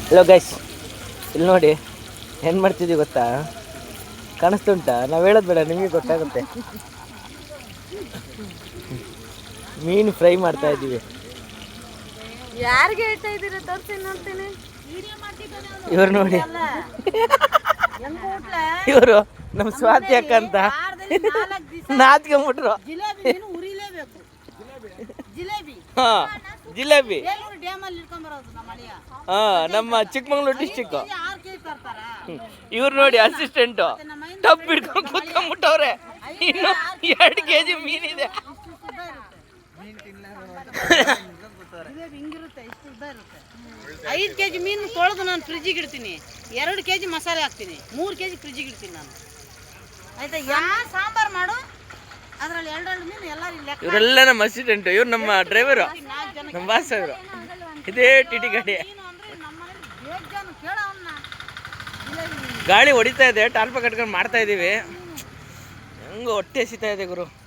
Hello guys, ಇಲ್ಲಿ ನೋಡಿ ಏನು ಮಾಡ್ತಿದ್ದೀವಿ ಗೊತ್ತಾ? ಕಾಣಿಸ್ತುಂಟಾ? ನಾವು ಹೇಳೋದು ಬೇಡ, ನಿಮಗೆ ಗೊತ್ತಾಗುತ್ತೆ. ಮೀನು ಫ್ರೈ ಮಾಡ್ತಾ ಇದ್ದೀವಿ. ಯಾರಿಗೆ ಹೇಳ್ತಾ ಇದ್ದೀರಾ? ತೋರಿಸಿ ನೋಡ್ತೀನಿ. ಇವ್ರು ನೋಡಿ, ಇವರು ನಮ್ಮ ಸ್ವಾತಿ ಅಕ್ಕ ಅಂತ ನಾಚ್ಕೊಂಬಿಟ್ರು. ಹಾ, ಜಿಲೇಬಿ. ಹಾ, ನಮ್ಮ ಚಿಕ್ಕಮಂಗ್ಳೂರು ಡಿಸ್ಟಿಕ್. ಇವ್ರು ನೋಡಿ ಅಸಿಸ್ಟೆಂಟು ಟಬ್ ಹಿಡ್ಕೊಂಡು ಕೂತ್ಕೊಂಡ್ಬಿಟ್ಟವ್ರೆ. ಇನ್ನು 2 kg ಮೀನಿದೆ. 5 kg ಮೀನು ತೊಳೆದು ನಾನು ಫ್ರಿಜ್ಜಿಗೆ ಇಡ್ತೀನಿ. 2 kg ಮಸಾಲೆ ಹಾಕ್ತೀನಿ. 3 kg ಫ್ರಿಜ್ಜಿಗೆ ಇಡ್ತೀನಿ ನಾನು. ಆಯ್ತಾ? ಸಾಂಬಾರು ಮಾಡು, ಅದ್ರಲ್ಲಿ 2 ಮೀನು ಎಲ್ಲರೂ ಲೆಕ್ಕ. ಇವರೆಲ್ಲ ನಮ್ಮ ಅಸಿಸ್ಟೆಂಟು. ಇವ್ರು ನಮ್ಮ ಡ್ರೈವರು, ನಮ್ಮ ಬಾಸ್ ಅವರು. ಇದೇ ಟಿಟಿ ಗಾಡಿ. ಗಾಳಿ ಹೊಡಿತಾ ಇದೆ, ಟಾರ್ಪ ಕಟ್ಕೊಂಡು ಮಾಡ್ತಾ ಇದೀವಿ. ಹೆಂಗ ಹೊಟ್ಟೆ ಹಸಿತಾ ಇದೆ ಗುರು.